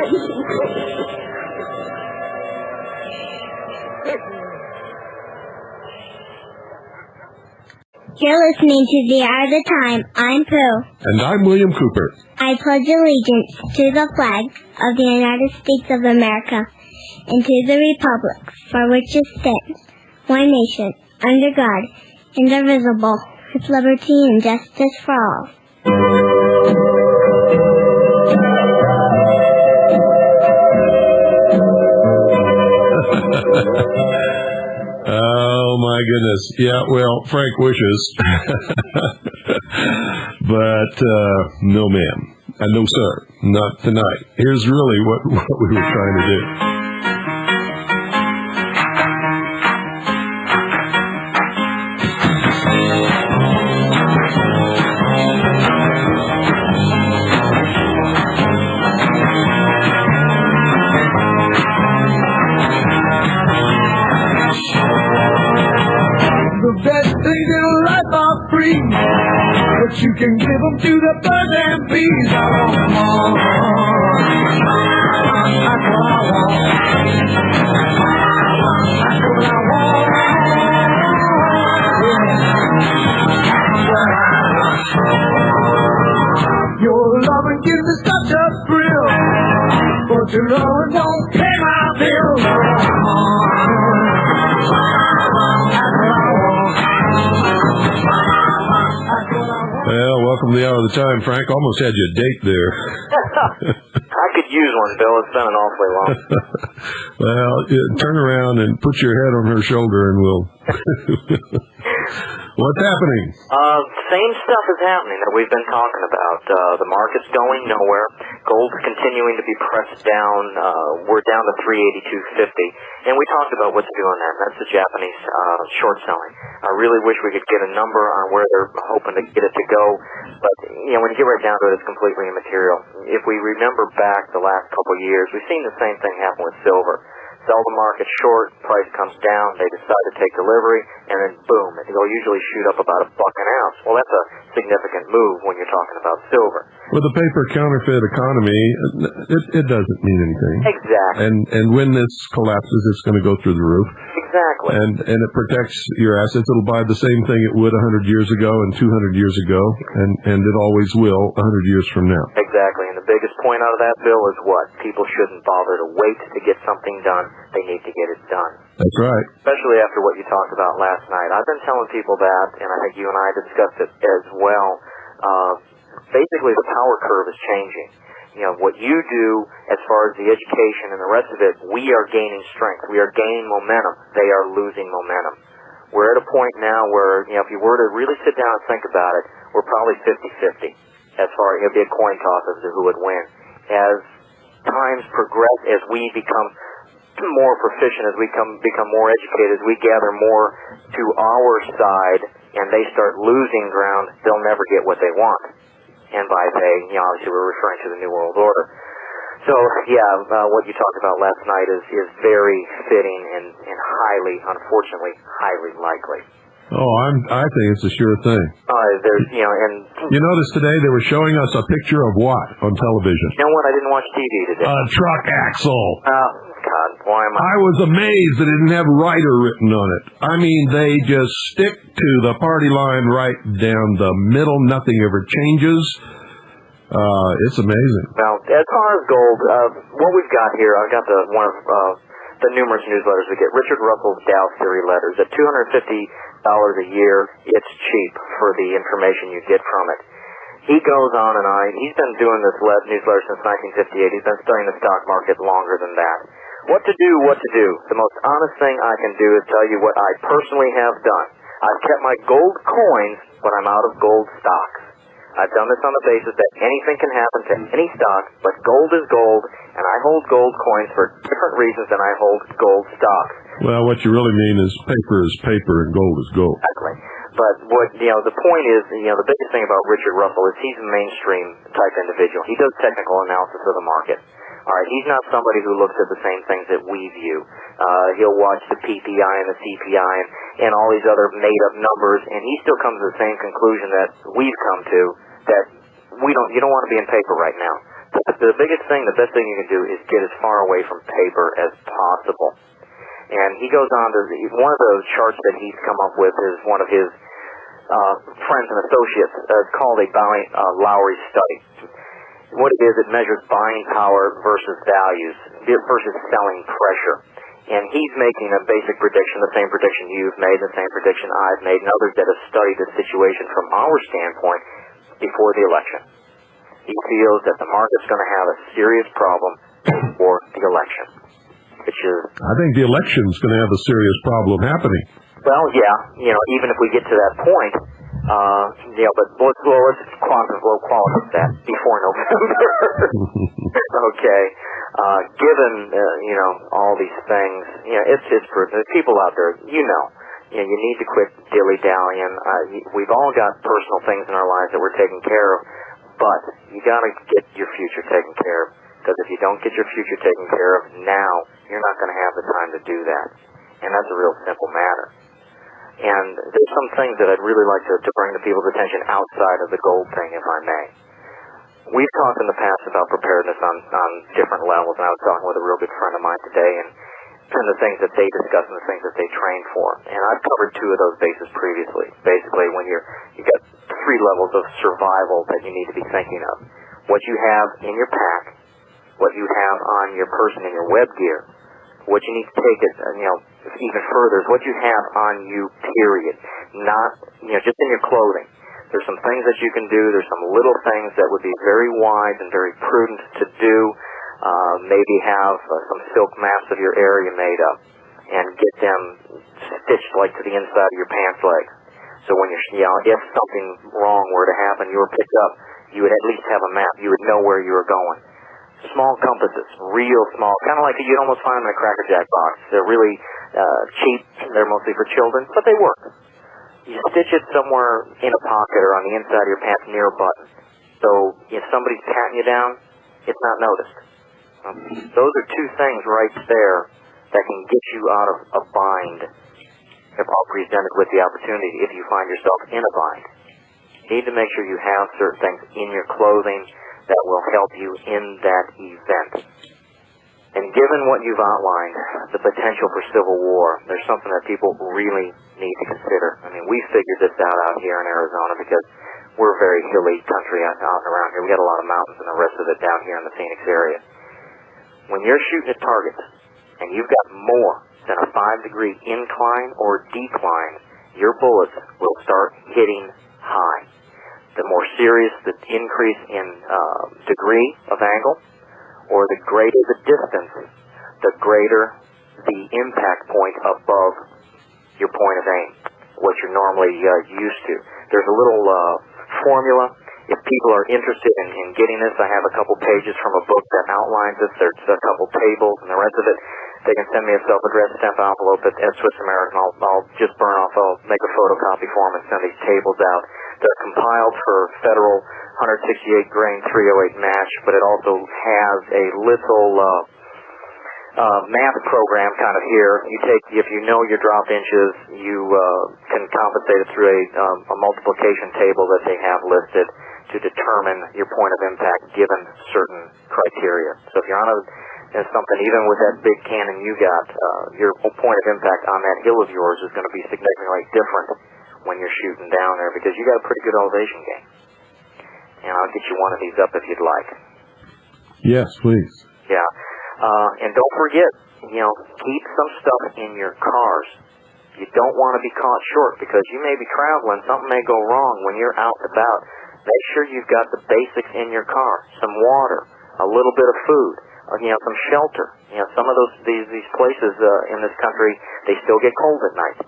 You're listening to The Art of the Time. I'm Pooh. And I'm William Cooper. I pledge allegiance to the flag of the United States of America and to the republic for which it stands, one nation, under God, indivisible, with liberty and justice for all. Oh, my goodness. Yeah, well, Frank wishes. But no, ma'am. And no, sir. Not tonight. Here's really what we were trying to do. But you can give them to the birds and bees. That's what I want. That's what I want. Yeah. Your loving gives me such a thrill, but your loving won't pay my bills. That's what I want. Well, welcome to the Hour of the Time, Frank. Almost had you a date there. I could use one, Bill. It's been an awfully long. Well, turn around and put your head on her shoulder and we'll... What's happening? Same stuff is happening that we've been talking about. The market's going nowhere. Gold's continuing to be pressed down. We're down to 382.50. And we talked about what's doing that. That's the Japanese short selling. I really wish we could get a number on where they're hoping to get it to go. But, you know, when you get right down to it, it's completely immaterial. If we remember back the last couple of years, we've seen the same thing happen with silver. Sell the market short, price comes down, they decide to take delivery, and then boom, it'll usually shoot up about $1 an ounce. Well, that's a significant move when you're talking about silver. With a paper counterfeit economy, it doesn't mean anything. Exactly. And when this collapses, it's going to go through the roof. Exactly. And it protects your assets. It'll buy the same thing it would 100 years ago and 200 years ago, and it always will 100 years from now. Exactly. And the biggest point out of that, Bill, is what? People shouldn't bother to wait to get something done. They need to get it done. That's right. Especially after what you talked about last night. I've been telling people that, and I think you and I discussed it as well. Basically, the power curve is changing. You know, what you do as far as the education and the rest of it, we are gaining strength. We are gaining momentum. They are losing momentum. We're at a point now where, you know, if you were to really sit down and think about it, we're probably 50-50 as far as it'd be a coin toss as to who would win. As times progress, as we become more proficient, as we become more educated, as we gather more to our side, and they start losing ground, they'll never get what they want. And by they, you know, obviously we're referring to the New World Order. So, yeah, what you talked about last night is very fitting and highly, unfortunately, highly likely. Oh, I think it's a sure thing. There's, you know, and... You notice today they were showing us a picture of what on television? You know what? I didn't watch TV today. A truck axle. Oh, God, why am I was amazed that it didn't have Ryder written on it. I mean, they just stick to the party line right down the middle. Nothing ever changes. It's amazing. Well, as far as gold, what we've got here, I've got one of the numerous newsletters we get. Richard Russell's Dow Theory Letters. At $250 a year, it's cheap for the information you get from it. He goes on and on. He's been doing this newsletter since 1958. He's been studying the stock market longer than that. What to do. The most honest thing I can do is tell you what I personally have done. I've kept my gold coins, but I'm out of gold stocks. I've done this on the basis that anything can happen to any stock, but gold is gold, and I hold gold coins for different reasons than I hold gold stocks. Well, what you really mean is paper and gold is gold. Exactly. But what, you know, the point is, you know, the biggest thing about Richard Russell is he's a mainstream type individual. He does technical analysis of the market. All right, he's not somebody who looks at the same things that we view. He'll watch the PPI and the CPI and all these other made-up numbers, and he still comes to the same conclusion that we've come to, that you don't want to be in paper right now. The biggest thing, the best thing you can do is get as far away from paper as possible. And he goes on to, one of those charts that he's come up with is one of his friends and associates. It's called a Lowry study. What it is, it measures buying power versus values versus selling pressure. And he's making a basic prediction, the same prediction you've made, the same prediction I've made, and others that have studied the situation from our standpoint before the election. He feels that the market's going to have a serious problem before the election, which is... I think the election's going to have a serious problem happening. Well, yeah, even if we get to that point, but let's qualify that before November. Okay. Given, all these things, it's proven. There's people out there, you need to quit dilly-dallying. We've all got personal things in our lives that we're taking care of, but you got to get your future taken care of. Because if you don't get your future taken care of now, you're not going to have the time to do that. And that's a real simple matter. And there's some things that I'd really like to bring to people's attention outside of the gold thing, if I may. We've talked in the past about preparedness on different levels, and I was talking with a real good friend of mine today, and the things that they discuss and the things that they train for. And I've covered two of those bases previously. Basically, when you've got three levels of survival that you need to be thinking of. What you have in your pack, what you have on your person in your web gear, what you need to take it, even further is what you have on you, period. Not, just in your clothing. There's some things that you can do. There's some little things that would be very wise and very prudent to do. Maybe have some silk maps of your area made up and get them stitched like to the inside of your pants leg. So when if something wrong were to happen, you were picked up, you would at least have a map. You would know where you were going. Small compasses, real small, kind of like you'd almost find them in a Cracker Jack box. They're really cheap. They're mostly for children, but they work. You stitch it somewhere in a pocket or on the inside of your pants near a button. So if somebody's patting you down, it's not noticed. Those are two things right there that can get you out of a bind if all presented with the opportunity if you find yourself in a bind. You need to make sure you have certain things in your clothing that will help you in that event. And given what you've outlined, the potential for civil war, there's something that people really need to consider. I mean, we figured this out here in Arizona because we're a very hilly country out and around here. We got a lot of mountains and the rest of it down here in the Phoenix area. When you're shooting at targets and you've got more than a 5-degree incline or decline, your bullets will start hitting high. The more serious the increase in degree of angle, or the greater the distance, the greater the impact point above your point of aim, what you're normally used to. There's a little formula. If people are interested in getting this, I have a couple pages from a book that outlines this. There's a couple tables, and the rest of it, they can send me a self-addressed stamp envelope at Swiss American. I'll just I'll make a photocopy for them and send these tables out. They're compiled for federal 168 grain 308 match, but it also has a little math program kind of here. You take, if you know your drop inches, you can compensate it through a multiplication table that they have listed to determine your point of impact given certain criteria. So if you're on something, even with that big cannon you got, your point of impact on that hill of yours is going to be significantly different when you're shooting down there because you got a pretty good elevation gain. And I'll get you one of these up if you'd like. Yes, please. Yeah. And don't forget, keep some stuff in your cars. You don't want to be caught short because you may be traveling, something may go wrong when you're out and about. Make sure you've got the basics in your car. Some water, a little bit of food, some shelter. Some of these places in this country, they still get cold at night.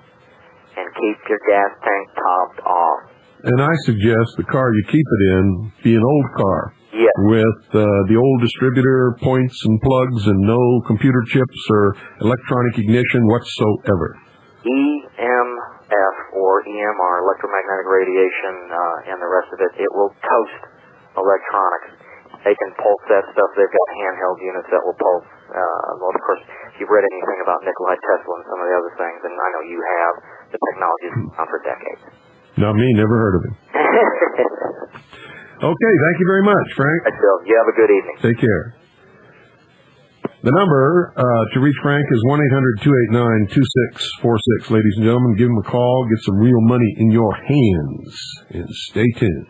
And keep your gas tank topped off. And I suggest the car you keep it in be an old car. Yes. With the old distributor points and plugs and no computer chips or electronic ignition whatsoever. EMF or EMR, electromagnetic radiation, and the rest of it, it will toast electronics. They can pulse that stuff. They've got handheld units that will pulse. Well, of course, if you've read anything about Nikolai Tesla and some of the other things, and I know you have, the technology's been on for decades. Not me, never heard of him. Okay, thank you very much, Frank. Right, Bill. You have a good evening. Take care. The number to reach Frank is 1-800-289-2646. Ladies and gentlemen, give him a call, get some real money in your hands, and stay tuned.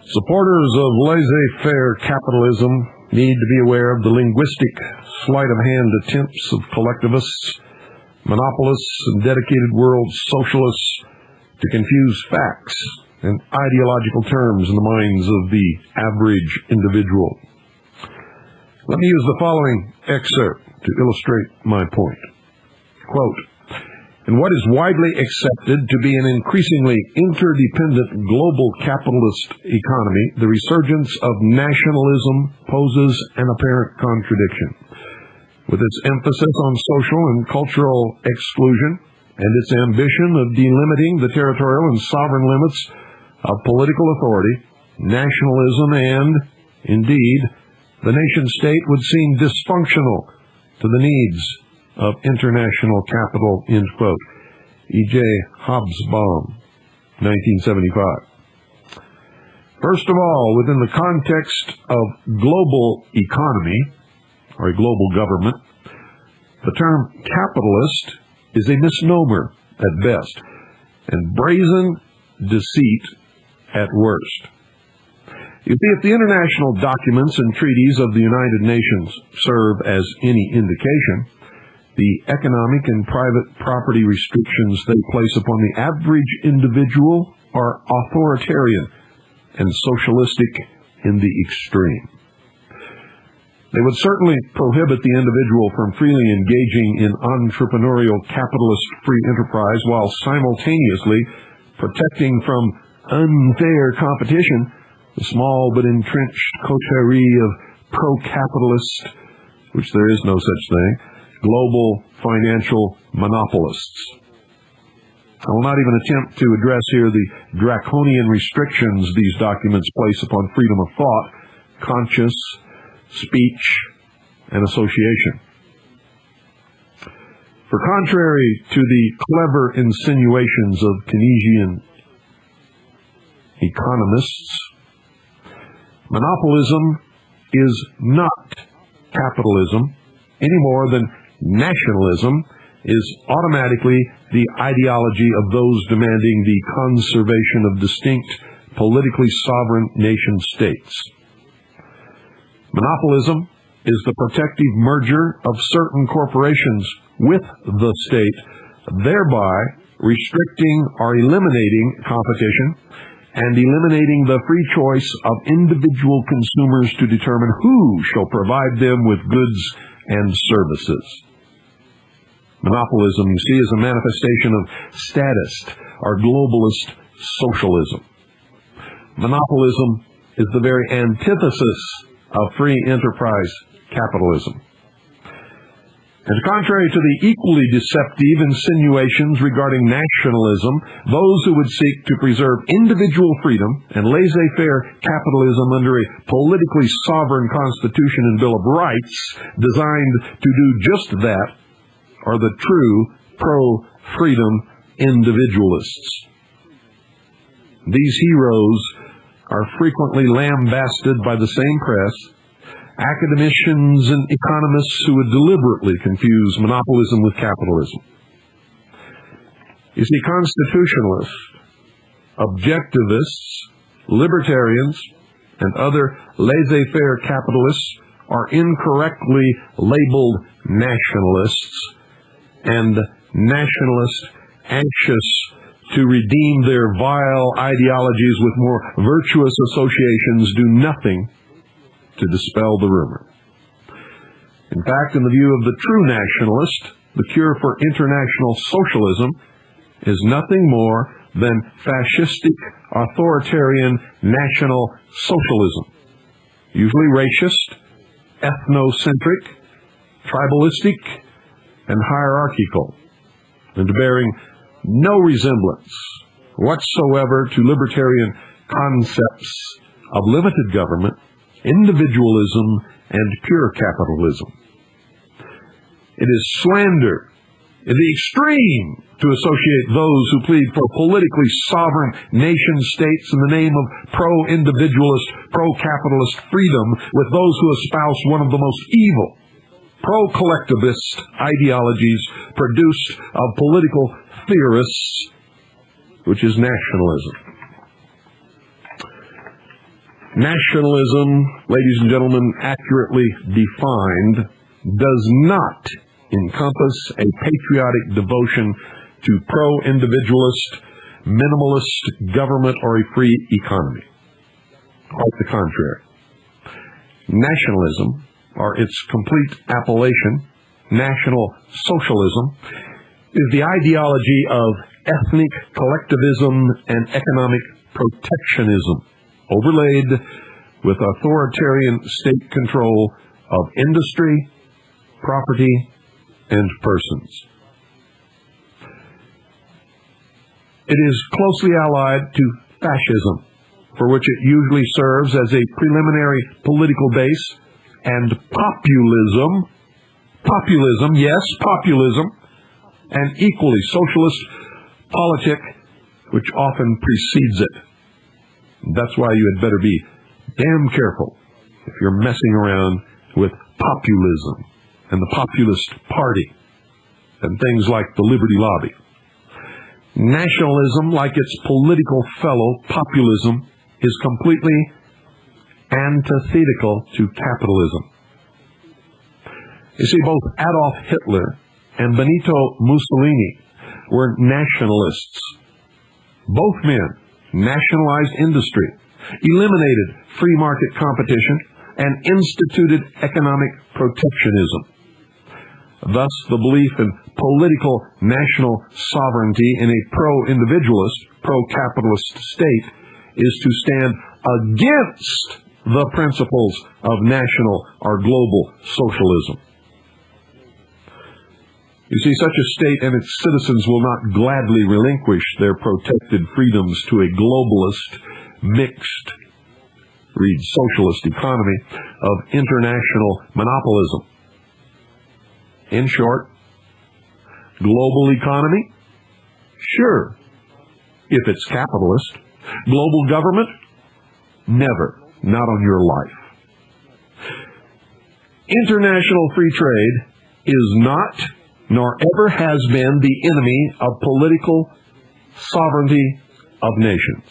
Supporters of laissez-faire capitalism need to be aware of the linguistic sleight-of-hand attempts of collectivists, monopolists, and dedicated world socialists to confuse facts and ideological terms in the minds of the average individual. Let me use the following excerpt to illustrate my point. Quote, "In what is widely accepted to be an increasingly interdependent global capitalist economy, the resurgence of nationalism poses an apparent contradiction. With its emphasis on social and cultural exclusion and its ambition of delimiting the territorial and sovereign limits of political authority, nationalism and, indeed, the nation-state would seem dysfunctional to the needs of international capital," end quote. E.J. Hobsbawm, 1975. First of all, within the context of global economy, or a global government, the term capitalist is a misnomer at best, and brazen deceit at worst. You see, if the international documents and treaties of the United Nations serve as any indication, the economic and private property restrictions they place upon the average individual are authoritarian and socialistic in the extreme. They would certainly prohibit the individual from freely engaging in entrepreneurial capitalist free enterprise while simultaneously protecting from unfair competition the small but entrenched coterie of pro-capitalist, which there is no such thing, global financial monopolists. I will not even attempt to address here the draconian restrictions these documents place upon freedom of thought, conscience, speech, and association. For contrary to the clever insinuations of Keynesian economists, monopolism is not capitalism any more than nationalism is automatically the ideology of those demanding the conservation of distinct, politically sovereign nation-states. Monopolism is the protective merger of certain corporations with the state, thereby restricting or eliminating competition, and eliminating the free choice of individual consumers to determine who shall provide them with goods and services. Monopolism, you see, is a manifestation of statist or globalist socialism. Monopolism is the very antithesis of free enterprise capitalism. And contrary to the equally deceptive insinuations regarding nationalism, those who would seek to preserve individual freedom and laissez-faire capitalism under a politically sovereign constitution and Bill of Rights designed to do just that are the true pro-freedom individualists. These heroes are frequently lambasted by the same press, academicians and economists who would deliberately confuse monopolism with capitalism. You see, constitutionalists, objectivists, libertarians, and other laissez-faire capitalists are incorrectly labeled nationalists, and nationalists anxious to redeem their vile ideologies with more virtuous associations do nothing to dispel the rumor. In fact, in the view of the true nationalist, the cure for international socialism is nothing more than fascistic, authoritarian national socialism, usually racist, ethnocentric, tribalistic, and hierarchical, and bearing no resemblance whatsoever to libertarian concepts of limited government, individualism, and pure capitalism. It is slander in the extreme to associate those who plead for politically sovereign nation-states in the name of pro-individualist, pro-capitalist freedom with those who espouse one of the most evil, pro-collectivist ideologies produced of political theorists, which is nationalism. Nationalism, ladies and gentlemen, accurately defined, does not encompass a patriotic devotion to pro-individualist, minimalist government or a free economy. Quite the contrary. Nationalism, or its complete appellation, National Socialism, is the ideology of ethnic collectivism and economic protectionism, overlaid with authoritarian state control of industry, property, and persons. It is closely allied to fascism, for which it usually serves as a preliminary political base, and populism, an equally socialist politic which often precedes it. That's why you had better be damn careful if you're messing around with populism and the populist party and things like the Liberty Lobby. Nationalism, like its political fellow, populism, is completely antithetical to capitalism. You see, both Adolf Hitler and Benito Mussolini were nationalists. Both men nationalized industry, eliminated free market competition, and instituted economic protectionism. Thus, the belief in political national sovereignty in a pro-individualist, pro-capitalist state is to stand against the principles of national or global socialism. You see, such a state and its citizens will not gladly relinquish their protected freedoms to a globalist, mixed, read socialist economy of international monopolism. In short, global economy? Sure, if it's capitalist. Global government? Never. Not on your life. International free trade is not, nor ever has been, the enemy of political sovereignty of nations.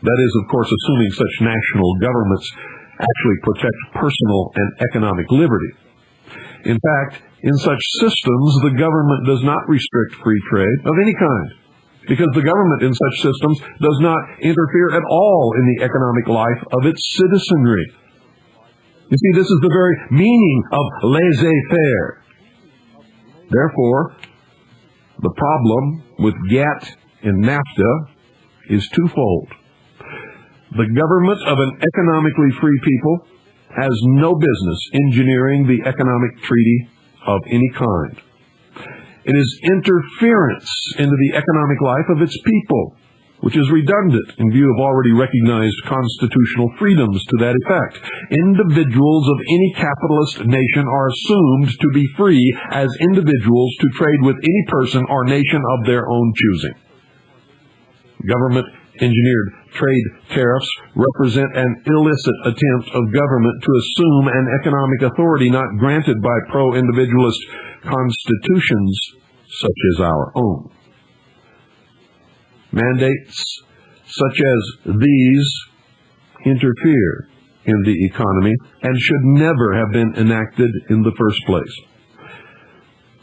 That is, of course, assuming such national governments actually protect personal and economic liberty. In fact, in such systems, the government does not restrict free trade of any kind, because the government in such systems does not interfere at all in the economic life of its citizenry. You see, this is the very meaning of laissez-faire. Therefore, the problem with GATT and NAFTA is twofold. The government of an economically free people has no business engineering the economic treaty of any kind. It is interference into the economic life of its people, which is redundant in view of already recognized constitutional freedoms to that effect. Individuals of any capitalist nation are assumed to be free as individuals to trade with any person or nation of their own choosing. Government-engineered trade tariffs represent an illicit attempt of government to assume an economic authority not granted by pro-individualist constitutions such as our own. Mandates such as these interfere in the economy and should never have been enacted in the first place.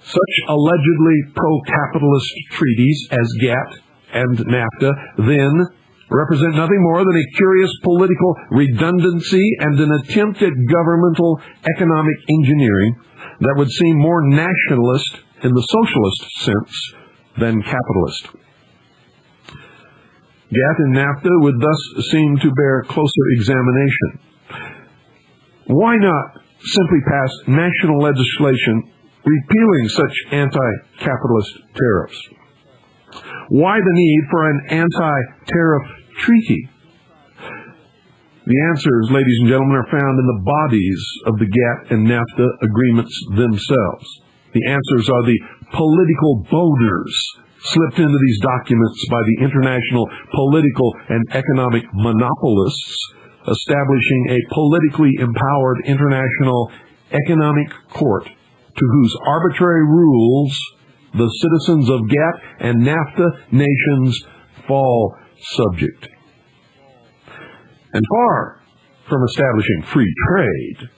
Such allegedly pro-capitalist treaties as GATT and NAFTA then represent nothing more than a curious political redundancy and an attempt at governmental economic engineering that would seem more nationalist in the socialist sense than capitalist. GATT and NAFTA would thus seem to bear closer examination. Why not simply pass national legislation repealing such anti-capitalist tariffs? Why the need for an anti-tariff treaty? The answers, ladies and gentlemen, are found in the bodies of the GATT and NAFTA agreements themselves. The answers are the political boners slipped into these documents by the international political and economic monopolists, establishing a politically empowered international economic court to whose arbitrary rules the citizens of GATT and NAFTA nations fall subject. And far from establishing free trade,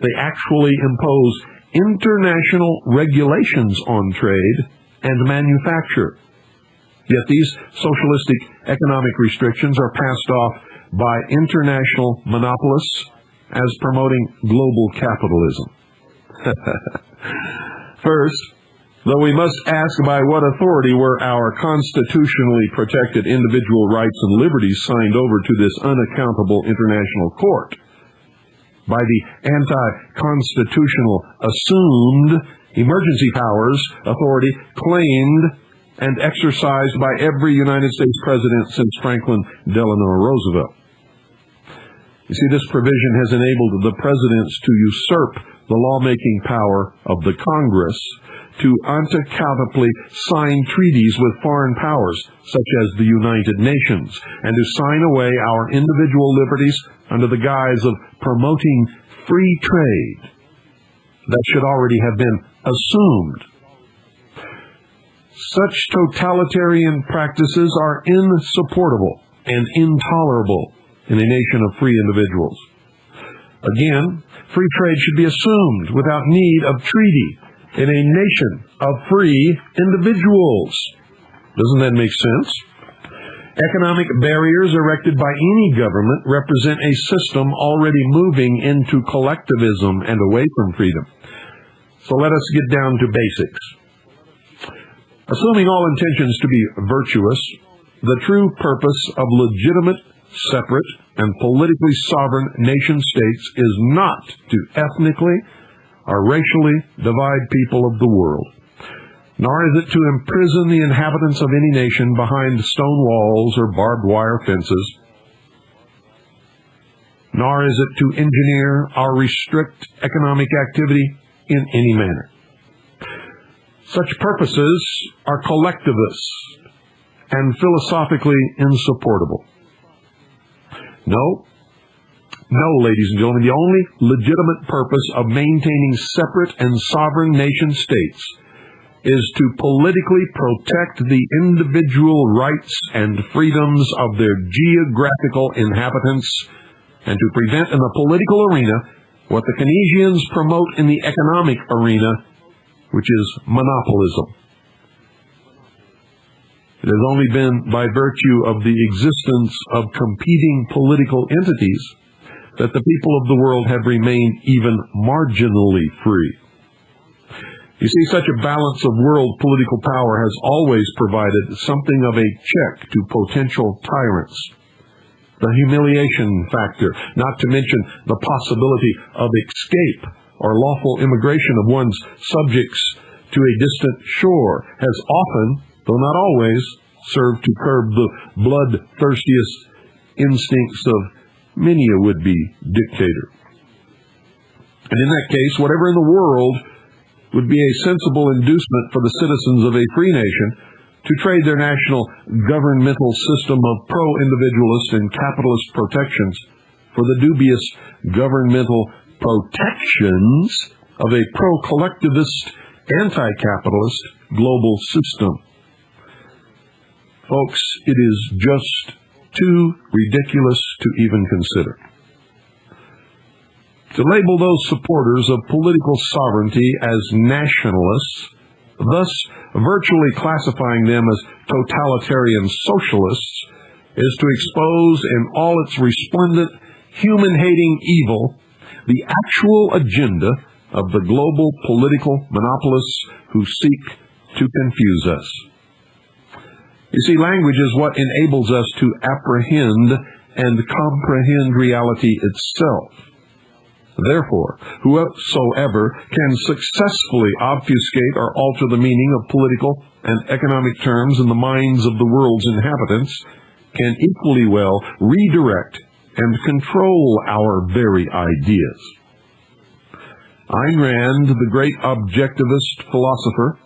they actually impose international regulations on trade and manufacture. Yet these socialistic economic restrictions are passed off by international monopolists as promoting global capitalism. First, though we must ask by what authority were our constitutionally protected individual rights and liberties signed over to this unaccountable international court? By the anti-constitutional assumed emergency powers authority claimed and exercised by every United States president since Franklin Delano Roosevelt. You see, this provision has enabled the presidents to usurp the lawmaking power of the Congress to unaccountably sign treaties with foreign powers, such as the United Nations, and to sign away our individual liberties under the guise of promoting free trade that should already have been assumed. Such totalitarian practices are insupportable and intolerable in a nation of free individuals. Again, free trade should be assumed without need of treaty in a nation of free individuals. Doesn't that make sense? Economic barriers erected by any government represent a system already moving into collectivism and away from freedom. So let us get down to basics. Assuming all intentions to be virtuous, the true purpose of legitimate, separate, and politically sovereign nation-states is not to ethnically or racially divide people of the world, nor is it to imprison the inhabitants of any nation behind stone walls or barbed wire fences, nor is it to engineer or restrict economic activity in any manner. Such purposes are collectivist and philosophically insupportable. No, ladies and gentlemen, the only legitimate purpose of maintaining separate and sovereign nation-states is to politically protect the individual rights and freedoms of their geographical inhabitants and to prevent in the political arena what the Keynesians promote in the economic arena, which is monopolism. It has only been by virtue of the existence of competing political entities that the people of the world have remained even marginally free. You see, such a balance of world political power has always provided something of a check to potential tyrants. The humiliation factor, not to mention the possibility of escape or lawful immigration of one's subjects to a distant shore, has often, though not always, served to curb the bloodthirstiest instincts of many a would-be dictator. And in that case, whatever in the world would be a sensible inducement for the citizens of a free nation to trade their national governmental system of pro-individualist and capitalist protections for the dubious governmental protections of a pro-collectivist, anti-capitalist global system. Folks, it is just too ridiculous to even consider. To label those supporters of political sovereignty as nationalists, thus virtually classifying them as totalitarian socialists, is to expose in all its resplendent, human-hating evil the actual agenda of the global political monopolists who seek to confuse us. You see, language is what enables us to apprehend and comprehend reality itself. Therefore, whosoever can successfully obfuscate or alter the meaning of political and economic terms in the minds of the world's inhabitants can equally well redirect and control our very ideas. Ayn Rand, the great objectivist philosopher,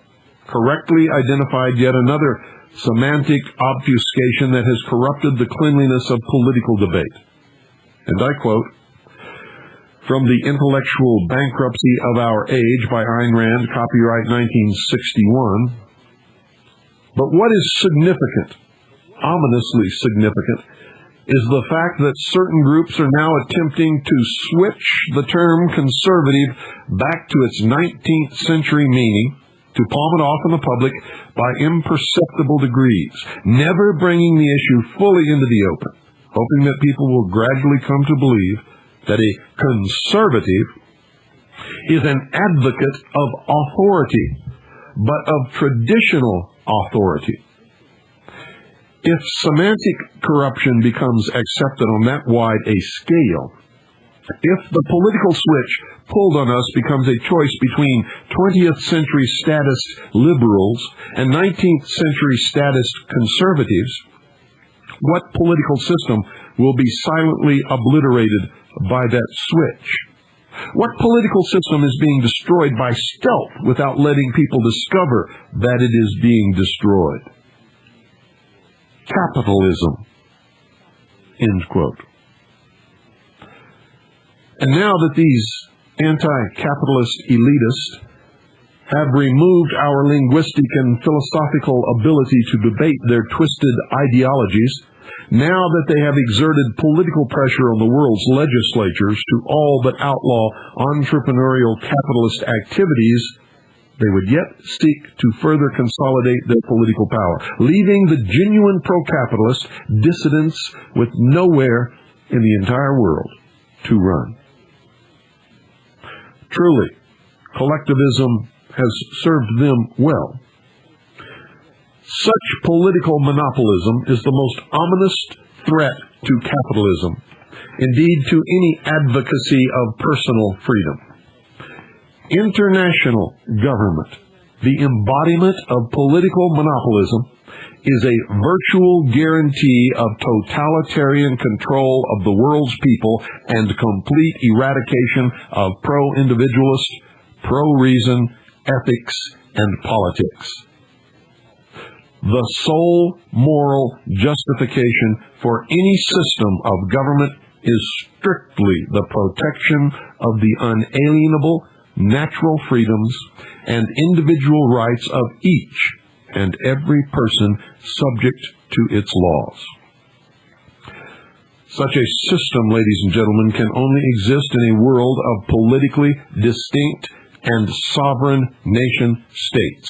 correctly identified yet another semantic obfuscation that has corrupted the cleanliness of political debate. And I quote, from The Intellectual Bankruptcy of Our Age by Ayn Rand, copyright 1961. But what is significant, ominously significant, is the fact that certain groups are now attempting to switch the term conservative back to its 19th century meaning, to palm it off in the public by imperceptible degrees, never bringing the issue fully into the open, hoping that people will gradually come to believe that a conservative is an advocate of authority, but of traditional authority. If semantic corruption becomes accepted on that wide a scale, if the political switch pulled on us becomes a choice between 20th century statist liberals and 19th century statist conservatives, what political system will be silently obliterated by that switch? What political system is being destroyed by stealth without letting people discover that it is being destroyed? Capitalism. End quote. And now that these anti-capitalist elitists have removed our linguistic and philosophical ability to debate their twisted ideologies, now that they have exerted political pressure on the world's legislatures to all but outlaw entrepreneurial capitalist activities, they would yet seek to further consolidate their political power, leaving the genuine pro-capitalist dissidents with nowhere in the entire world to run. Truly, collectivism has served them well. Such political monopolism is the most ominous threat to capitalism, indeed to any advocacy of personal freedom. International government, the embodiment of political monopolism, is a virtual guarantee of totalitarian control of the world's people and complete eradication of pro-individualist, pro-reason, ethics, and politics. The sole moral justification for any system of government is strictly the protection of the unalienable natural freedoms and individual rights of each and every person subject to its laws. Such a system, ladies and gentlemen, can only exist in a world of politically distinct and sovereign nation states.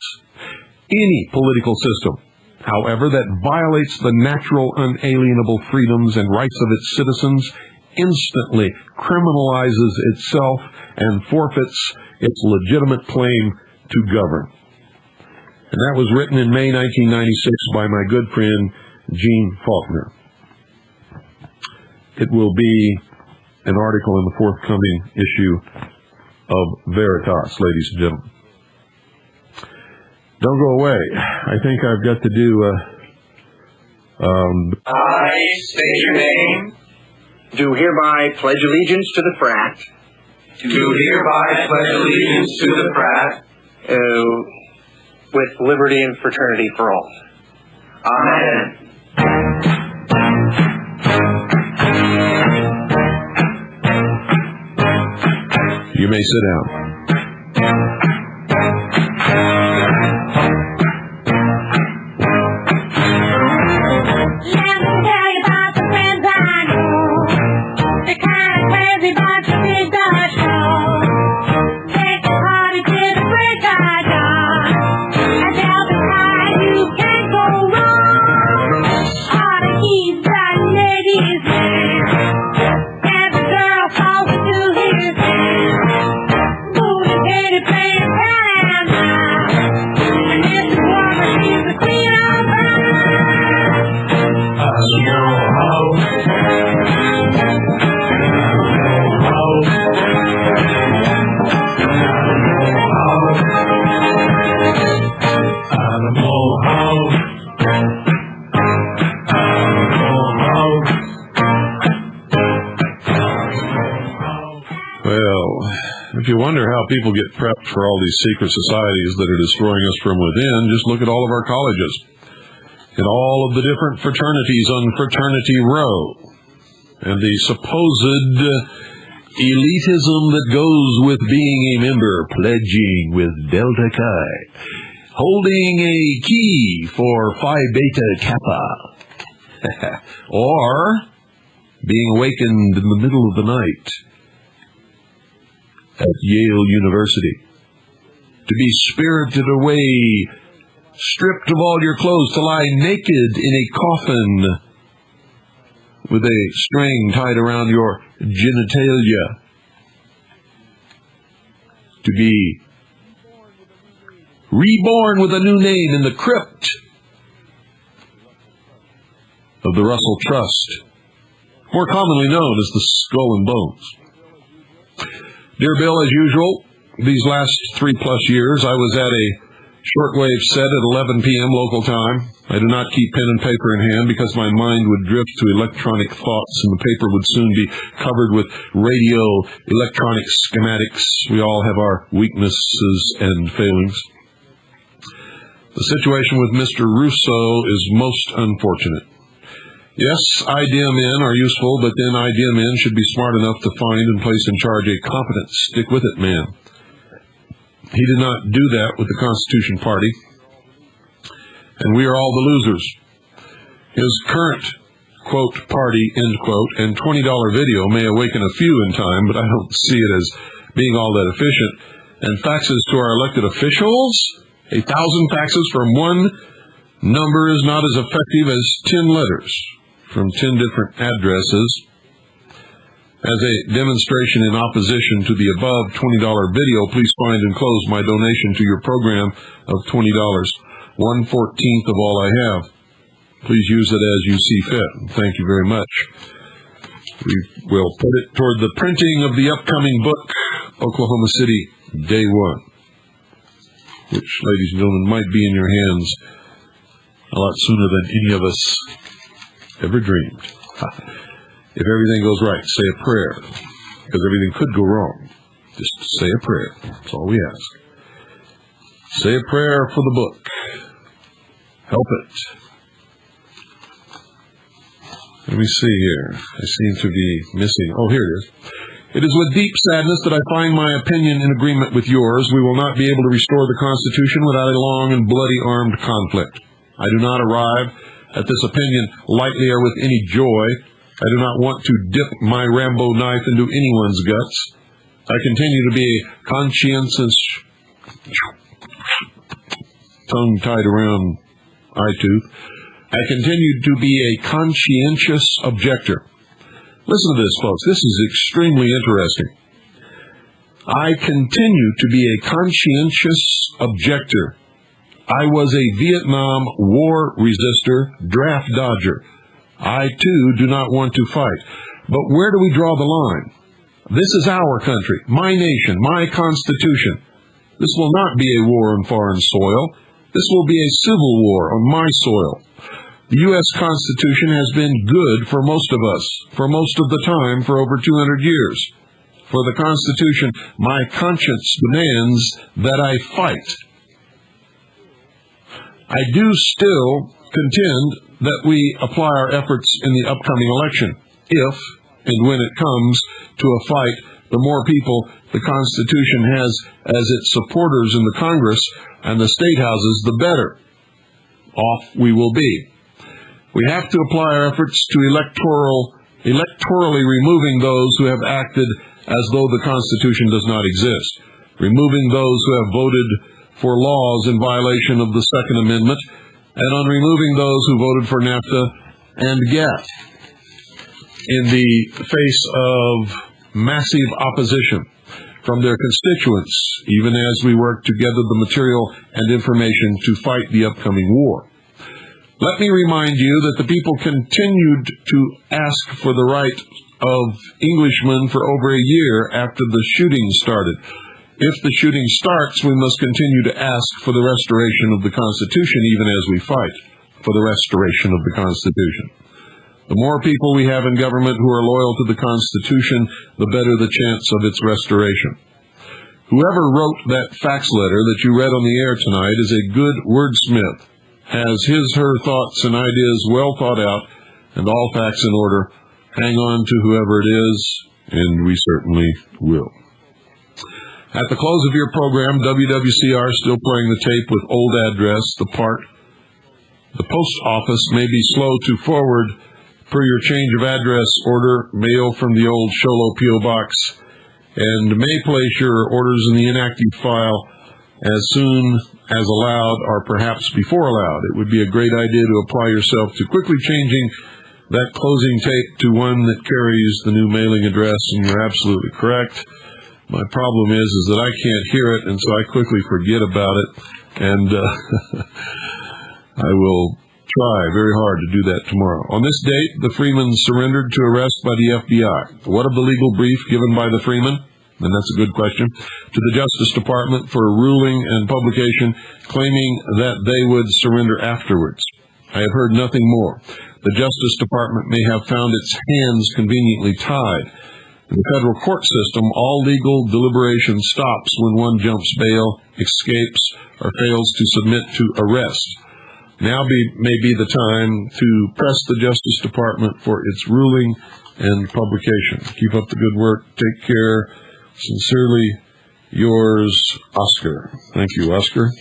Any political system, however, that violates the natural, unalienable freedoms and rights of its citizens instantly criminalizes itself and forfeits its legitimate claim to govern. And that was written in May 1996 by my good friend Gene Faulkner. It will be an article in the forthcoming issue of Veritas, ladies and gentlemen. Don't go away. I think I've got to do I state your name. Do hereby pledge allegiance to the frat. Do hereby pledge allegiance to the frat. With liberty and fraternity for all. Amen. You may sit down. If you wonder how people get prepped for all these secret societies that are destroying us from within, just look at all of our colleges and all of the different fraternities on Fraternity Row and the supposed elitism that goes with being a member, pledging with Delta Chi, holding a key for Phi Beta Kappa, or being awakened in the middle of the night at Yale University, to be spirited away, stripped of all your clothes, to lie naked in a coffin with a string tied around your genitalia, to be reborn with a new name in the crypt of the Russell Trust, more commonly known as the Skull and Bones. Dear Bill, as usual, these last 3+ years, I was at a shortwave set at 11 p.m. local time. I do not keep pen and paper in hand because my mind would drift to electronic thoughts and the paper would soon be covered with radio, electronic schematics. We all have our weaknesses and failings. The situation with Mr. Russo is most unfortunate. Yes, idea men are useful, but then idea men should be smart enough to find and place in charge a competent stick-with-it man. He did not do that with the Constitution Party, and we are all the losers. His current, quote, party, end quote, and $20 video may awaken a few in time, but I don't see it as being all that efficient. And faxes to our elected officials, 1,000 faxes from one number is not as effective as 10 letters from 10 different addresses. As a demonstration in opposition to the above $20 video, please find enclosed my donation to your program of $20, 1/14 of all I have. Please use it as you see fit. Thank you very much. We will put it toward the printing of the upcoming book, Oklahoma City, Day One, which, ladies and gentlemen, might be in your hands a lot sooner than any of us ever dreamed. If everything goes right, say a prayer, because everything could go wrong. Just say a prayer. That's all we ask. Say a prayer for the book. Help it. Let me see here. I seem to be missing. Oh, here it is. It is with deep sadness that I find my opinion in agreement with yours. We will not be able to restore the Constitution without a long and bloody armed conflict. I do not arrive at this opinion lightly or with any joy. I do not want to dip my Rambo knife into anyone's guts. I continue to be a conscientious, tongue tied around eye tooth. I continue to be a conscientious objector. Listen to this, folks. This is extremely interesting. I continue to be a conscientious objector. I was a Vietnam War resistor, draft dodger. I, too, do not want to fight. But where do we draw the line? This is our country, my nation, my Constitution. This will not be a war on foreign soil. This will be a civil war on my soil. The U.S. Constitution has been good for most of us, for most of the time, for over 200 years. For the Constitution, my conscience demands that I fight. I do still contend that we apply our efforts in the upcoming election, if and when it comes to a fight. The more people the Constitution has as its supporters in the Congress and the state houses, the better off we will be. We have to apply our efforts to electorally removing those who have acted as though the Constitution does not exist, removing those who have voted for laws in violation of the Second Amendment, and on removing those who voted for NAFTA and GATT in the face of massive opposition from their constituents, even as we work to gather the material and information to fight the upcoming war. Let me remind you that the people continued to ask for the right of Englishmen for over a year after the shooting started. If the shooting starts, we must continue to ask for the restoration of the Constitution, even as we fight for the restoration of the Constitution. The more people we have in government who are loyal to the Constitution, the better the chance of its restoration. Whoever wrote that fax letter that you read on the air tonight is a good wordsmith, has her thoughts and ideas well thought out, and all facts in order. Hang on to whoever it is, and we certainly will. At the close of your program, WWCR still playing the tape with old address, the post office may be slow to forward per your change of address order, mail from the old Sholo P.O. Box, and may place your orders in the inactive file as soon as allowed, or perhaps before allowed. It would be a great idea to apply yourself to quickly changing that closing tape to one that carries the new mailing address, and you're absolutely correct. My problem is that I can't hear it, and so I quickly forget about it, and I will try very hard to do that tomorrow. On this date, the Freemen surrendered to arrest by the FBI. What of the legal brief given by the Freemen? And that's a good question. To the Justice Department for a ruling and publication claiming that they would surrender afterwards. I have heard nothing more. The Justice Department may have found its hands conveniently tied. In the federal court system, all legal deliberation stops when one jumps bail, escapes, or fails to submit to arrest. Now may be the time to press the Justice Department for its ruling and publication. Keep up the good work. Take care. Sincerely, yours, Oscar. Thank you, Oscar.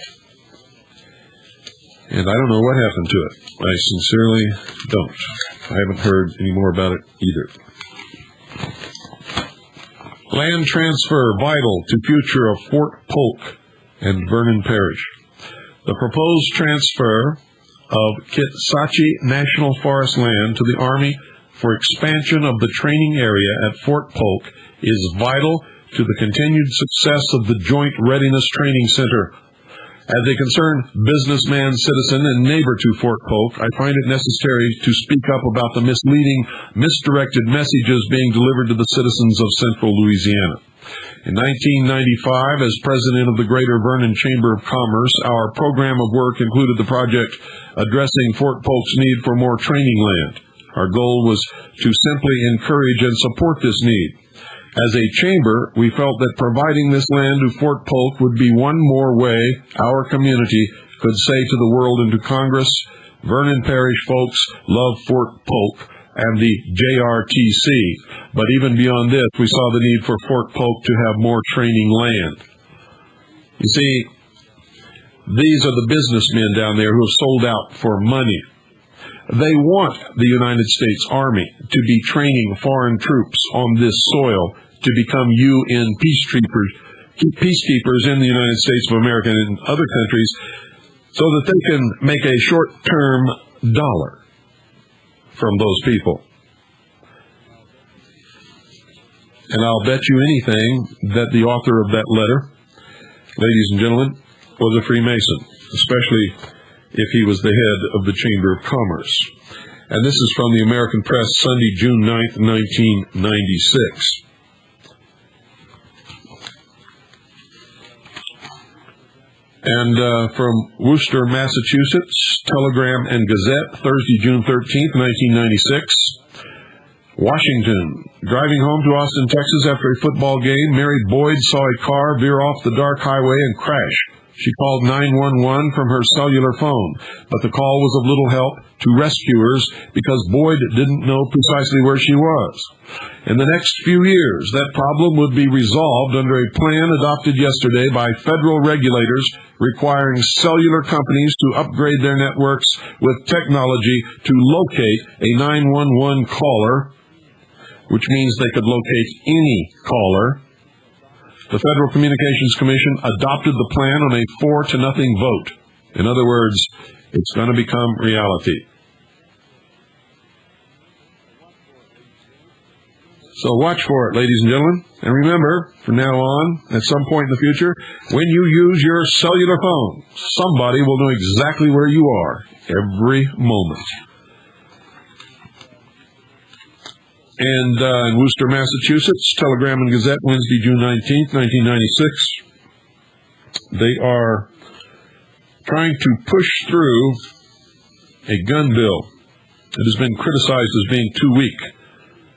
And I don't know what happened to it. I sincerely don't. I haven't heard any more about it either. Land transfer vital to future of Fort Polk and Vernon Parish. The proposed transfer of Kitsachi National Forest land to the Army for expansion of the training area at Fort Polk is vital to the continued success of the Joint Readiness Training Center. As a concerned businessman, citizen, and neighbor to Fort Polk, I find it necessary to speak up about the misleading, misdirected messages being delivered to the citizens of central Louisiana. In 1995, as president of the Greater Vernon Chamber of Commerce, our program of work included the project addressing Fort Polk's need for more training land. Our goal was to simply encourage and support this need. As a chamber, we felt that providing this land to Fort Polk would be one more way our community could say to the world and to Congress, Vernon Parish folks love Fort Polk and the JRTC. But even beyond this, we saw the need for Fort Polk to have more training land. You see, these are the businessmen down there who have sold out for money. They want the United States Army to be training foreign troops on this soil to become UN peacekeepers in the United States of America and in other countries so that they can make a short-term dollar from those people. And I'll bet you anything that the author of that letter, ladies and gentlemen, was a Freemason, especially if he was the head of the Chamber of Commerce. And this is from the American Press, Sunday, June 9th, 1996. And from Worcester, Massachusetts, Telegram and Gazette, Thursday, June 13th, 1996. Washington. Driving home to Austin, Texas after a football game, Mary Boyd saw a car veer off the dark highway and crash. She called 911 from her cellular phone, but the call was of little help to rescuers because Boyd didn't know precisely where she was. In the next few years, that problem would be resolved under a plan adopted yesterday by federal regulators requiring cellular companies to upgrade their networks with technology to locate a 911 caller, which means they could locate any caller. The Federal Communications Commission adopted the plan on a 4-0 vote. In other words, it's going to become reality. So watch for it, ladies and gentlemen. And remember, from now on, at some point in the future, when you use your cellular phone, somebody will know exactly where you are every moment. And in Worcester, Massachusetts, Telegram and Gazette, Wednesday, June 19th, 1996, they are trying to push through a gun bill that has been criticized as being too weak.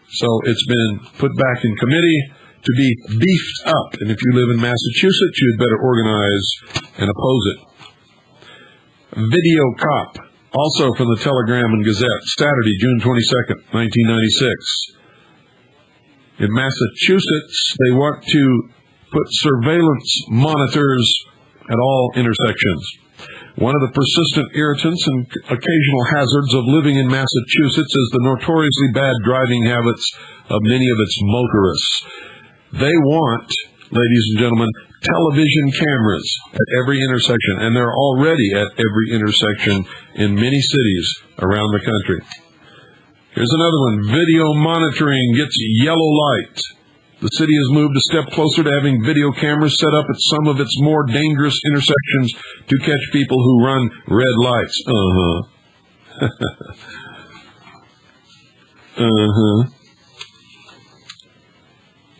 So it's been put back in committee to be beefed up. And if you live in Massachusetts, you'd better organize and oppose it. Video Cop, also from the Telegram and Gazette, Saturday, June 22nd, 1996. In Massachusetts, they want to put surveillance monitors at all intersections. One of the persistent irritants and occasional hazards of living in Massachusetts is the notoriously bad driving habits of many of its motorists. They want, ladies and gentlemen, television cameras at every intersection, and they're already at every intersection in many cities around the country. Here's another one. Video monitoring gets yellow light. The city has moved a step closer to having video cameras set up at some of its more dangerous intersections to catch people who run red lights.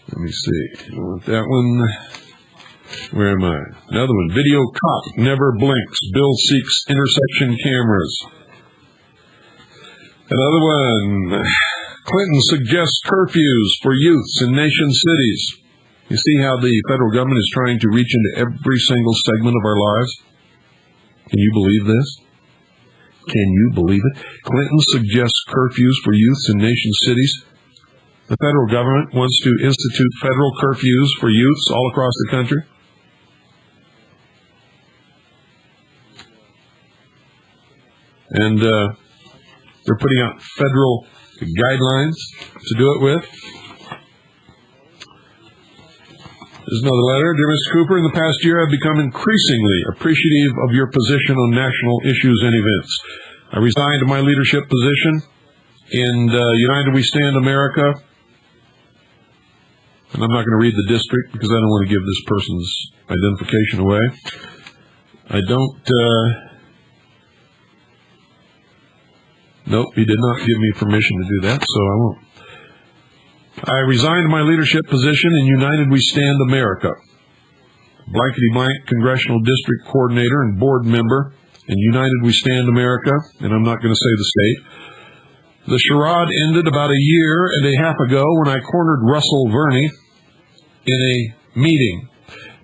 Let me see. You want that one? Where am I? Another one. Video Cop never blinks. Bill seeks intersection cameras. Another one. Clinton suggests curfews for youths in nation cities. You see how the federal government is trying to reach into every single segment of our lives? Can you believe this? Can you believe it? Clinton suggests curfews for youths in nation cities. The federal government wants to institute federal curfews for youths all across the country. And they're putting out federal guidelines to do it with. There's another letter. Dear Mr. Cooper, in the past year I've become increasingly appreciative of your position on national issues and events. I resigned my leadership position in United We Stand America. And I'm not going to read the district because I don't want to give this person's identification away. I don't... Nope, he did not give me permission to do that, so I won't. I resigned my leadership position in United We Stand America. Blankety blank congressional district coordinator and board member in United We Stand America, and I'm not going to say the state. The charade ended about a year and a half ago when I cornered Russell Verney in a meeting,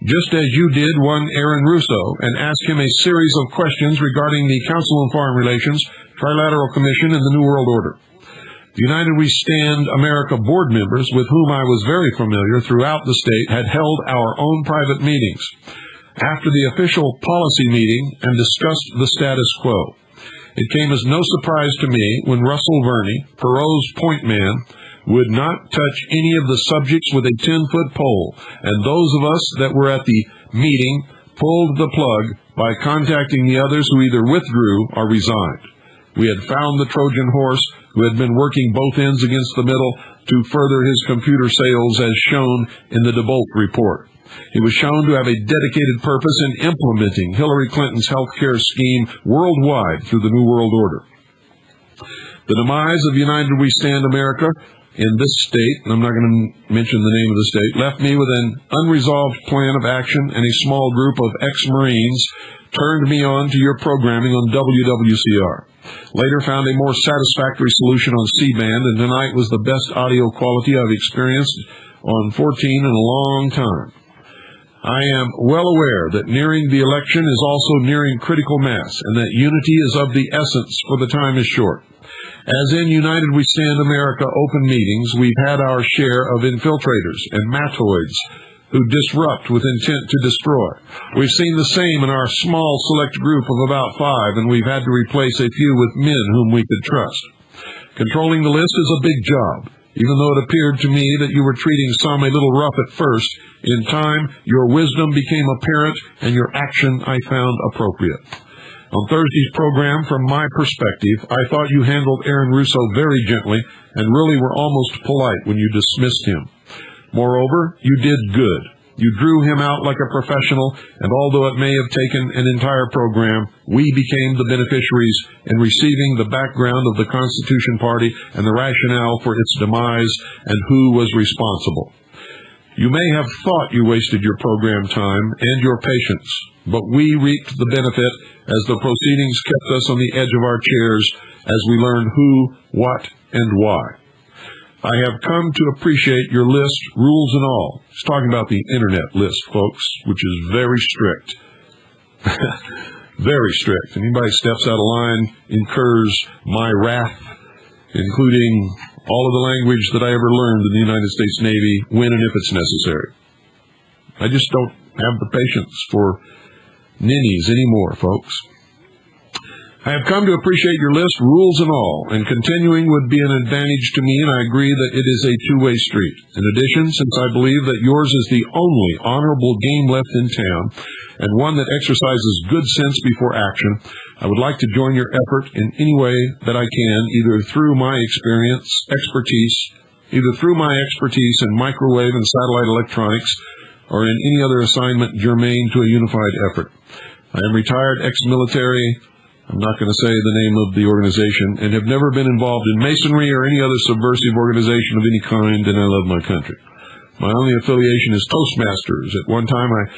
just as you did one Aaron Russo, and asked him a series of questions regarding the Council on Foreign Relations, Trilateral Commission, and the New World Order. The United We Stand America board members, with whom I was very familiar throughout the state, had held our own private meetings after the official policy meeting and discussed the status quo. It came as no surprise to me when Russell Verney, Perot's point man, would not touch any of the subjects with a 10-foot pole, and those of us that were at the meeting pulled the plug by contacting the others who either withdrew or resigned. We had found the Trojan horse who had been working both ends against the middle to further his computer sales as shown in the DeBolt report. He was shown to have a dedicated purpose in implementing Hillary Clinton's health care scheme worldwide through the New World Order. The demise of United We Stand America in this state, and I'm not going to mention the name of the state, left me with an unresolved plan of action, and a small group of ex-Marines turned me on to your programming on WWCR. Later found a more satisfactory solution on C-band, and tonight was the best audio quality I've experienced on 14 in a long time. I am well aware that nearing the election is also nearing critical mass, and that unity is of the essence, for the time is short. As in United We Stand America open meetings, we've had our share of infiltrators and matoids who disrupt with intent to destroy. We've seen the same in our small select group of about 5, and we've had to replace a few with men whom we could trust. Controlling the list is a big job. Even though it appeared to me that you were treating some a little rough at first, in time your wisdom became apparent and your action I found appropriate. On Thursday's program, from my perspective, I thought you handled Aaron Russo very gently and really were almost polite when you dismissed him. Moreover, you did good. You drew him out like a professional, and although it may have taken an entire program, we became the beneficiaries in receiving the background of the Constitution Party and the rationale for its demise and who was responsible. You may have thought you wasted your program time and your patience, but we reaped the benefit as the proceedings kept us on the edge of our chairs as we learned who, what, and why. I have come to appreciate your list, rules and all. It's talking about the internet list, folks, which is very strict. Very strict. Anybody steps out of line incurs my wrath, including all of the language that I ever learned in the United States Navy, when and if it's necessary. I just don't have the patience for ninnies anymore, folks. I have come to appreciate your list, rules and all, and continuing would be an advantage to me, and I agree that it is a two-way street. In addition, since I believe that yours is the only honorable game left in town, and one that exercises good sense before action, I would like to join your effort in any way that I can, either through my expertise in microwave and satellite electronics, or in any other assignment germane to a unified effort. I am retired ex-military. I'm not going to say the name of the organization, and have never been involved in masonry or any other subversive organization of any kind, and I love my country. My only affiliation is Toastmasters. At one time I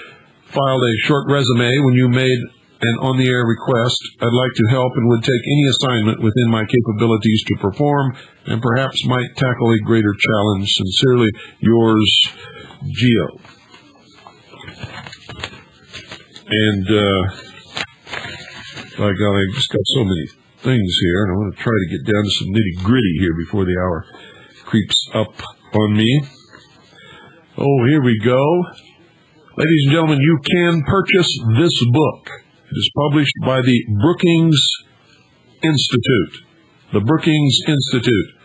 filed a short resume when you made an on-the-air request. I'd like to help and would take any assignment within my capabilities to perform, and perhaps might tackle a greater challenge. Sincerely, yours, Gio. And, by golly, I've just got so many things here, and I want to try to get down to some nitty-gritty here before the hour creeps up on me. Oh, here we go. Ladies and gentlemen, you can purchase this book. It is published by the Brookings Institute. The Brookings Institute.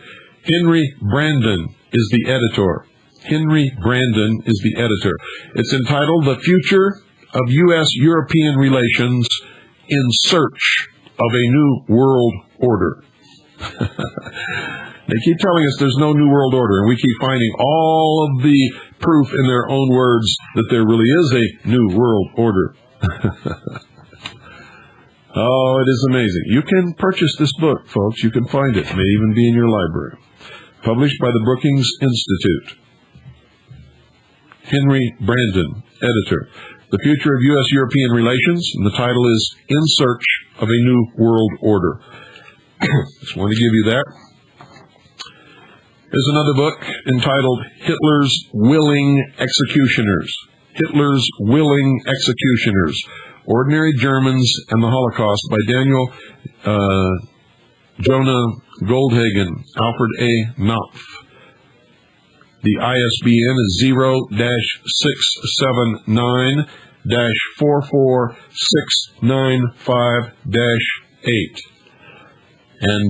Henry Brandon is the editor. Henry Brandon is the editor. It's entitled The Future of U.S.-European Relations in Search of a New World Order. They keep telling us there's no New World Order, and we keep finding all of the proof in their own words that there really is a New World Order. Oh, it is amazing. You can purchase this book, folks. You can find it. It may even be in your library. Published by the Brookings Institute. Henry Brandon, editor. The Future of U.S.-European Relations, and the title is In Search of a New World Order. Just want to give you that. There's another book entitled Hitler's Willing Executioners. Hitler's Willing Executioners. Ordinary Germans and the Holocaust by Daniel Jonah Goldhagen, Alfred A. Knopf. The ISBN is 0-679-44695-8. And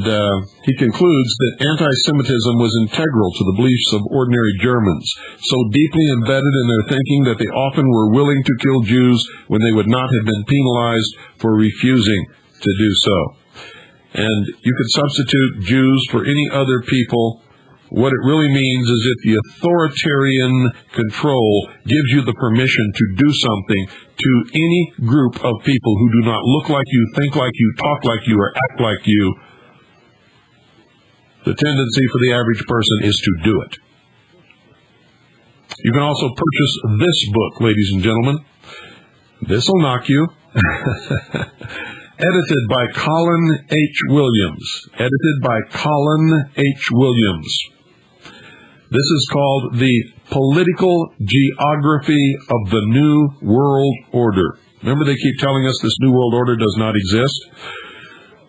he concludes that anti-Semitism was integral to the beliefs of ordinary Germans, so deeply embedded in their thinking that they often were willing to kill Jews when they would not have been penalized for refusing to do so. And you could substitute Jews for any other people. What it really means is if the authoritarian control gives you the permission to do something to any group of people who do not look like you, think like you, talk like you, or act like you, the tendency for the average person is to do it. You can also purchase this book, ladies and gentlemen. This will knock you. Edited by Colin H. Williams. Edited by Colin H. Williams. This is called The Political Geography of the New World Order. Remember, they keep telling us this New World Order does not exist?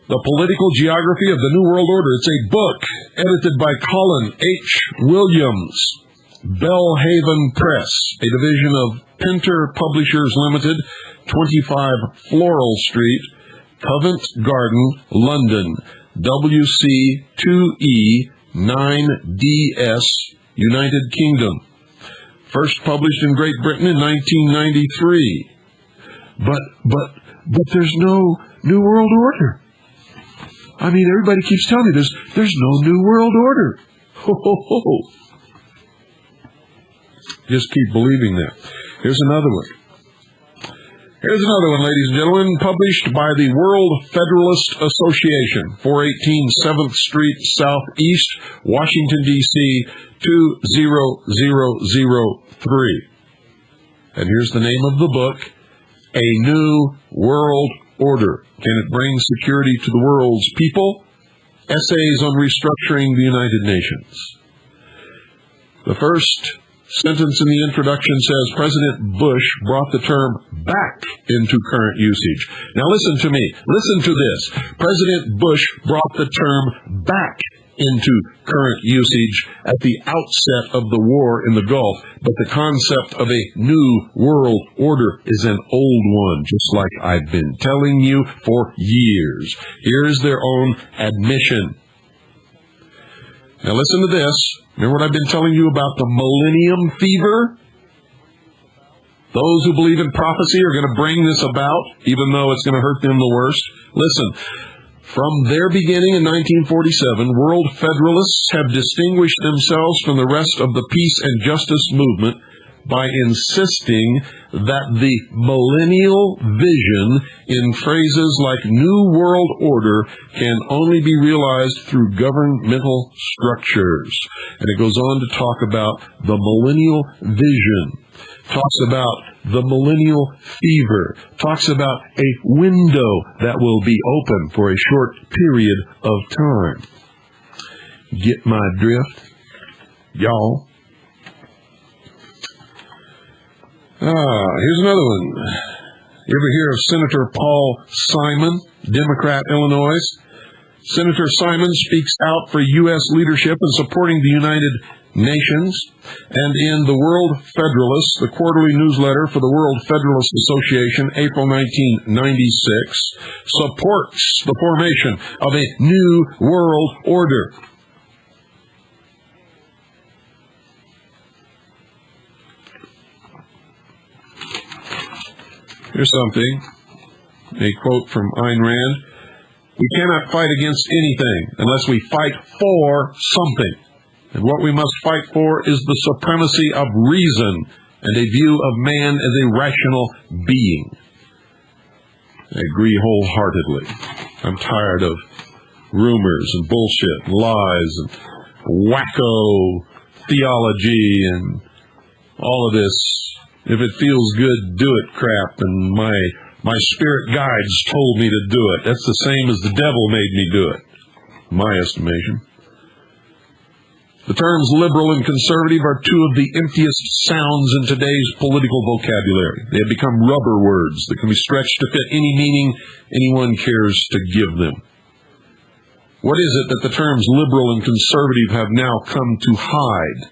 The Political Geography of the New World Order. It's a book edited by Colin H. Williams. Bellhaven Press, a division of Pinter Publishers Limited, 25 Floral Street, Covent Garden, London, WC2E 9DS, United Kingdom. First published in Great Britain in 1993. But there's no New World Order. I mean, everybody keeps telling me there's no New World Order. Ho, ho, ho. Just keep believing that. Here's another one. Here's another one, ladies and gentlemen, published by the World Federalist Association, 418 7th Street Southeast, Washington, D.C., 20003. And here's the name of the book, A New World Order. Can it bring security to the world's people? Essays on Restructuring the United Nations. The first sentence in the introduction says, President Bush brought the term back into current usage. Now listen to me. Listen to this. President Bush brought the term back into current usage at the outset of the war in the Gulf, but the concept of a new world order is an old one, just like I've been telling you for years. Here's their own admission. Now listen to this. Remember what I've been telling you about the millennium fever? Those who believe in prophecy are going to bring this about, even though it's going to hurt them the worst. Listen, from their beginning in 1947, World Federalists have distinguished themselves from the rest of the peace and justice movement by insisting that the millennial vision in phrases like New World Order can only be realized through governmental structures. And it goes on to talk about the millennial vision, talks about the millennial fever, talks about a window that will be open for a short period of time. Get my drift, y'all? Here's another one. You ever hear of Senator Paul Simon, Democrat, Illinois? Senator Simon speaks out for U.S. leadership in supporting the United Nations, and in the World Federalist, the quarterly newsletter for the World Federalist Association, April 1996, supports the formation of a new world order. Here's something, a quote from Ayn Rand. We cannot fight against anything unless we fight for something. And what we must fight for is the supremacy of reason and a view of man as a rational being. I agree wholeheartedly. I'm tired of rumors and bullshit, and lies, and wacko theology, and all of this. If it feels good, do it crap, and my spirit guides told me to do it. That's the same as the devil made me do it, in my estimation. The terms liberal and conservative are two of the emptiest sounds in today's political vocabulary. They have become rubber words that can be stretched to fit any meaning anyone cares to give them. What is it that the terms liberal and conservative have now come to hide?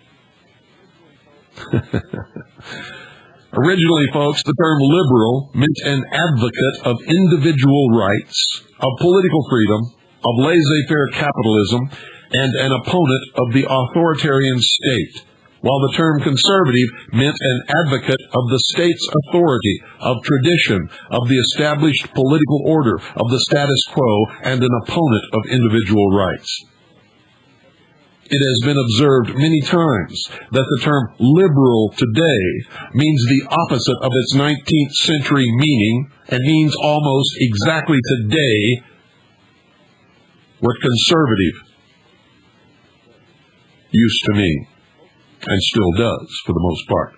Originally, folks, the term liberal meant an advocate of individual rights, of political freedom, of laissez-faire capitalism and an opponent of the authoritarian state, while the term conservative meant an advocate of the state's authority, of tradition, of the established political order, of the status quo, and an opponent of individual rights. It has been observed many times that the term liberal today means the opposite of its 19th century meaning and means almost exactly today what conservative used to mean, and still does for the most part.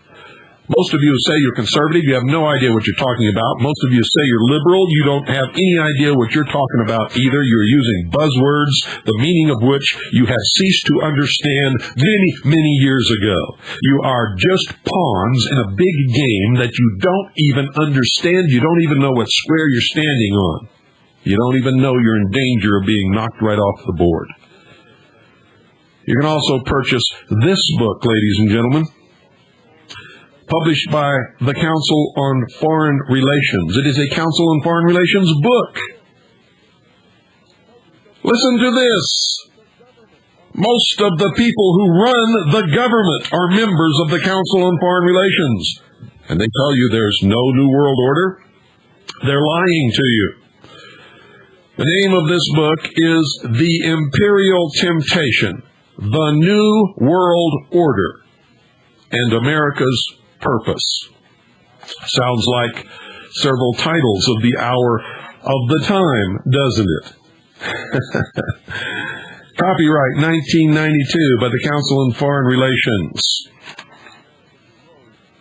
Most of you who say you're conservative, you have no idea what you're talking about. Most of you say you're liberal, you don't have any idea what you're talking about either. You're using buzzwords, the meaning of which you have ceased to understand many, many years ago. You are just pawns in a big game that you don't even understand. You don't even know what square you're standing on. You don't even know you're in danger of being knocked right off the board. You can also purchase this book, ladies and gentlemen, published by the Council on Foreign Relations. It is a Council on Foreign Relations book. Listen to this. Most of the people who run the government are members of the Council on Foreign Relations. And they tell you there's no New World Order. They're lying to you. The name of this book is The Imperial Temptation, The New World Order, and America's Purpose. Sounds like several titles of the hour of the time, doesn't it? Copyright 1992 by the Council on Foreign Relations.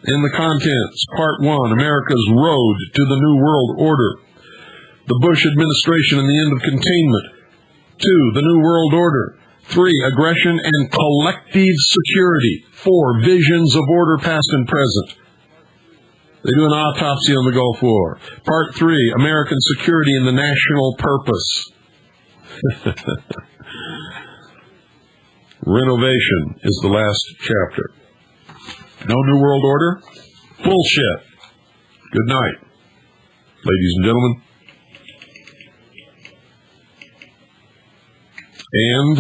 In the contents, Part 1, America's Road to the New World Order. The Bush Administration and the End of Containment. 2, the New World Order. 3, aggression and collective security. 4, visions of order past and present. They do an autopsy on the Gulf War. Part 3, American security and the national purpose. Renovation is the last chapter. No New World Order? Bullshit. Good night, ladies and gentlemen. And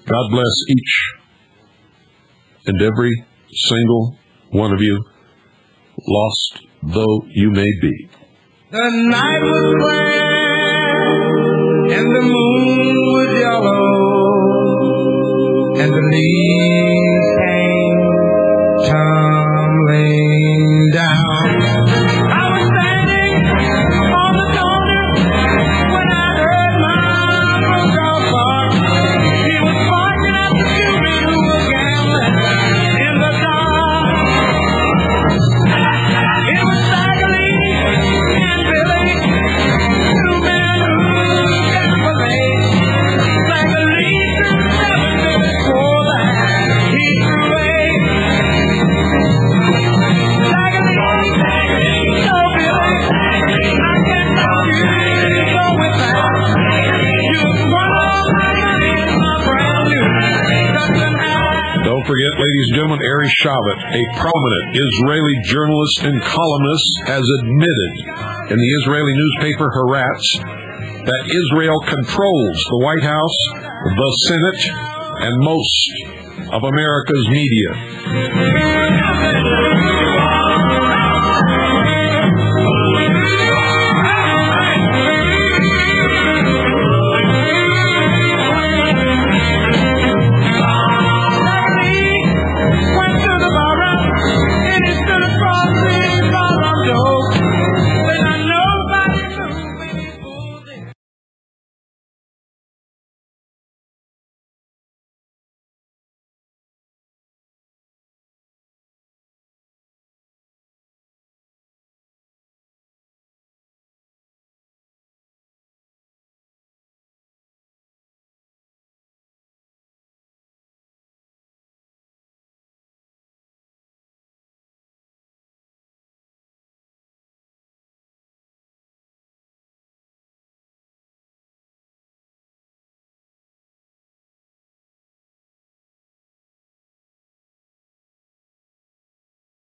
God bless each and every single one of you, lost though you may be. The night was clear and the moon was yellow and the leaves came tumbling down. I was standing on the corner when I heard my uncle bark. He was barking at the children who were gambling in the dark. It was Bagley and Billy, two men who gambling. Bagley took 7 before that he threw eight. Bagley, so Billy, I can't tell you to go with that. You won all my money in my brand new Dutton hat. Don't forget, ladies and gentlemen, Ari Shavat, a prominent Israeli journalist and columnist, has admitted in the Israeli newspaper Haaretz that Israel controls the White House, the Senate, and most of America's media.